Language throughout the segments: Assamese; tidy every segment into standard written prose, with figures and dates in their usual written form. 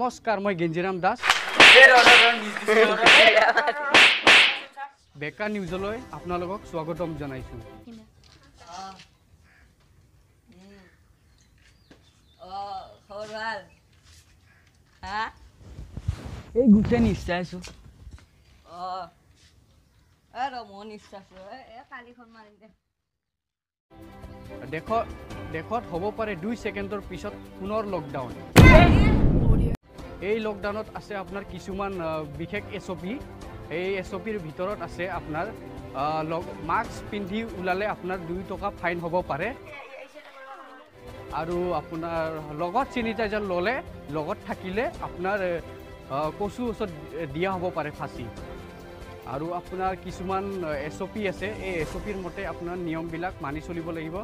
নমস্কাৰ মই গেঞ্জিৰাম দাস বেকা নিউজলৈ আপোনালোকক স্বাগতম জনাইছোঁ এই গুছে নিশ্চয় আছো দেশত হ'ব পাৰে 2 ছেকেণ্ডৰ পিছত পুনৰ লকডাউন এই লকডাউনত আছে আপোনাৰ কিছুমান বিশেষ এছঅপি এই এছঅপিৰ ভিতৰত আছে আপোনাৰ মাস্ক পিন্ধি ওলালে আপোনাৰ 2 টকা ফাইন হ'ব পাৰে আৰু আপোনাৰ লগত চেনিটাইজাৰ ল'লে লগত থাকিলে আপোনাৰ কচু ওচৰত দিয়া হ'ব পাৰে ফাঁচি আৰু আপোনাৰ কিছুমান এছঅপি আছে এই এছঅপিৰ মতে আপোনাৰ নিয়মবিলাক মানি চলিব লাগিব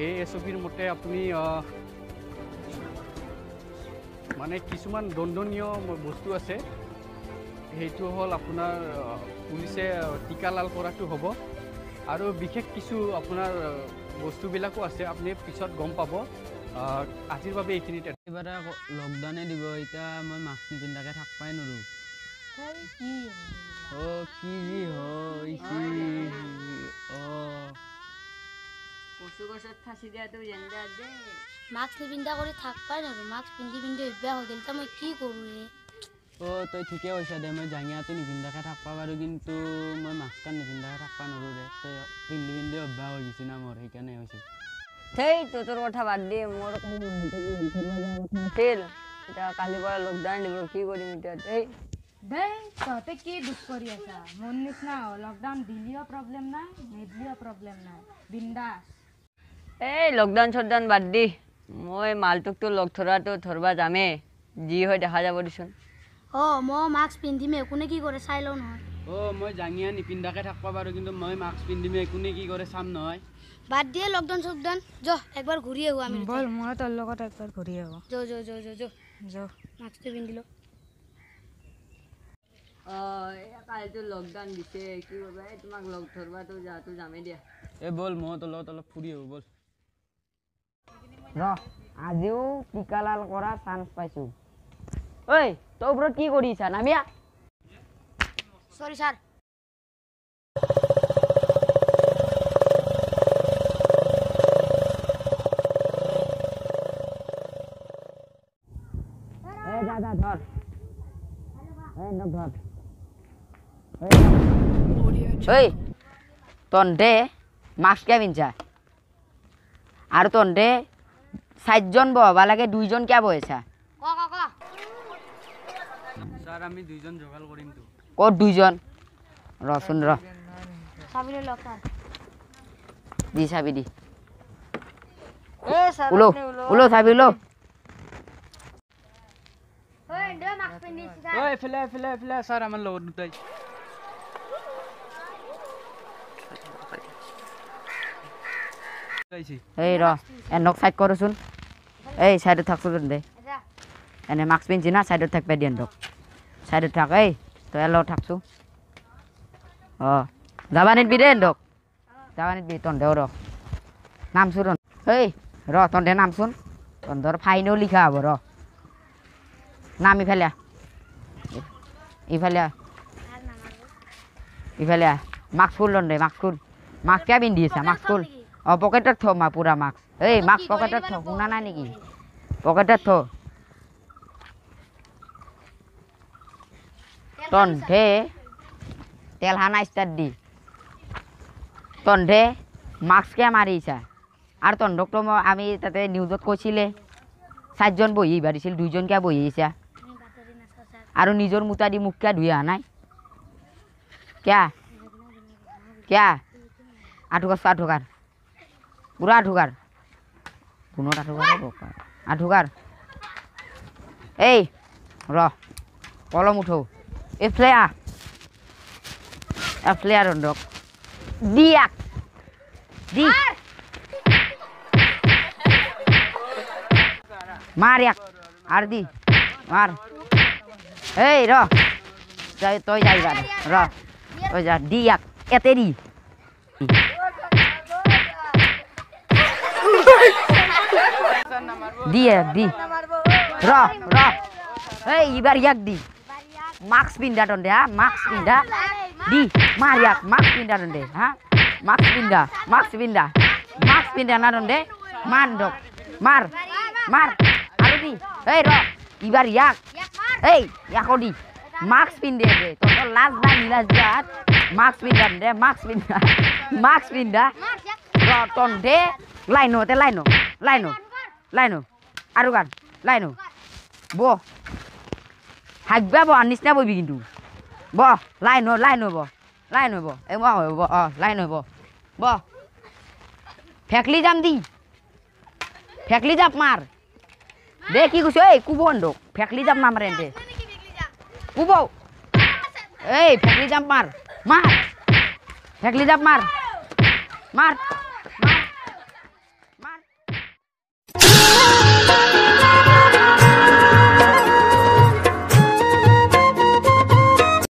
এই এছঅপিৰ মতে আপুনি মানে কিছুমান দণ্ডনীয় বস্তু আছে সেইটো হ'ল আপোনাৰ পুলিচে টিকা লাল কৰাটো হ'ব আৰু বিশেষ কিছু আপোনাৰ বস্তুবিলাকো আছে আপুনি পিছত গম পাব আজিৰ বাবে এইখিনিতে এবাৰ লকডাউনে দিব এতিয়া মই মাস্ক নিপিন্ধাকৈ থাকবাই নোৱাৰোঁ কি হৈছে কচু গছত ফাঁচি দিয়াটো জেন্দা দে মাস্ক নিপিন্ধা কৰি থাকবাই নোৱাৰোঁ মাস্ক পিন্ধি অভ্যাস হৈ গ'ল মই কি কৰোঁ ৰে তই ঠিকে কৈছা দে মই জাঙিয়াটো নিপিন্ধাকৈ থাকবা পাৰোঁ কিন্তু মই মাস্কখন নিপিন্ধাকৈ থাকবা নোৱাৰোঁ দে তই পিন্ধি অভ্যাস হৈ গৈছে না মোৰ সেইকাৰণে হৈছে সেই তোৰ কথা বাদ দি মোৰ আছিল এতিয়া কালিৰ পৰা লকডাউন দিব কি কৰিম এতিয়া দেই তহঁতে কি দুখ কৰি আছা মোৰ নিচিনা লকডাউন দিলেও প্ৰব্লেম নাই নিদিলেও প্ৰব্লেম নাই বিন্দাছ এই লকডাউন চকডাউন বাদ দি মই মালটোকতো লগ ধৰবা যামেই যি হয় দেখা যাব দেচোন মই মাস্ক পিন্ধিমে একোনে কি কৰে চাই লওঁ নহয় মই জাঙিয়া নিপিন্ধাকৈ থাকবা পাৰোঁ কিন্তু মই মাস্ক পিন্ধিমে একোনে কি কৰে চাম নহয় বাদ দিয়ে লকডাউন চকডাউন একবাৰ ঘূৰি আহোঁ আমি বল মই তোৰ লগত একবাৰ ঘূৰি আহোঁ মাস্কটো পিন্ধি লওঁ কালিতো লকডাউন দিছে কি কৰিবা এই তোমাক লগ ধৰবাতো যাতো যামেই দিয়া বল মই তোৰ লগত অলপ ফুৰি আহোঁ বল আজিও টিকা লাল কৰা চান্স পাইছোঁ ঐ তোৰ ওপৰত কি কৰিছা নামিয়া সরি স্যার দাদা ধর ধর তন্ডে মাস্ক কে পিনছা আর তন্ডে 7 জন বহবা লাগে 2 জন কে বহেছা স্যার আমি 2 জন জোগাড় করিম তো কত 2 জন রসুন র চাবি লে লকার দি চাবি দি উলো উলো চাবি উলো ওই দে মাস্ক পিন্ধিছি ফেলে স্যার আমার লগত দুটাই এই র এনক সাইড করছুন এই সাইডে থাকছুন দে এনে মাস্ক পিনছি না সাইডে থাকবে দি এনক সাইডে থাক এই তো এলো থাকছু যাবা নিবি দে এনক যাবা নিবি তন্দে র নাম শুন এই র তন্দে নাম শুন তন্দর ফাইনও লিখা হব র নাম ইফালে ইফালে মাস্ক খুল দে মাস্ক খুল মাস্ক কে পিন্ধিছা মাস্ক খুল পকেটত থ মা পুরা মাস্ক এই মাস্ক পকেটত থ শুনা নাই নেকি পকেটত থ তন্ধে তেল হানা স্টার্ট দি তন্ধে মাস্ক কে মারিছা আর তন্ধক তো আমি তাতে নিউজত কৈছিলে 7 জন বহি বাড়িছিল 2 জন কে বহিছা আর নিজর মুতা দি মুখ কে ধুই নাই क्या আঠুকার পুরা আঠুকার কোনো আঠুকার এই র কলম উঠো এফলে আর দিয়াক দি মার এক আর দি মার এই র তুই যাইবা র তুই যা দিয়াক এতে দি দিয়ে দি র এই এবার ইয়াক দি মাস্ক পিন্ধা তন্দে হা মাস্ক পিন্ধা দি মার ইয়াক মাস্ক পিন্ধা তন্দে হা মাস্ক পিন্ধা না তন্দে মান দক মার মার আৰু দি এই ৰ এবাৰ ইয়াক এই ইয়াকো দি মাস্ক পিন্ধে দে তোৰ লাজ নাই নিলাজ যাত মাস্ক পিন্ধা ৰ তন্দে লাইনো আৰু গান লাইনো ব হাগবা ব নিচিনা ববি কিন্তু ব লাইন হব এই মই হ'ব লাইন হ'ব ব ফেকলি যাম দি ফেকলি জাপ মার দে কি কৈছো এই কুব বন্ধক ফেকলি জাপ নামাৰে দে কুব এই ফেকলি জাপ মাৰ ফেকলি জাপ মাৰ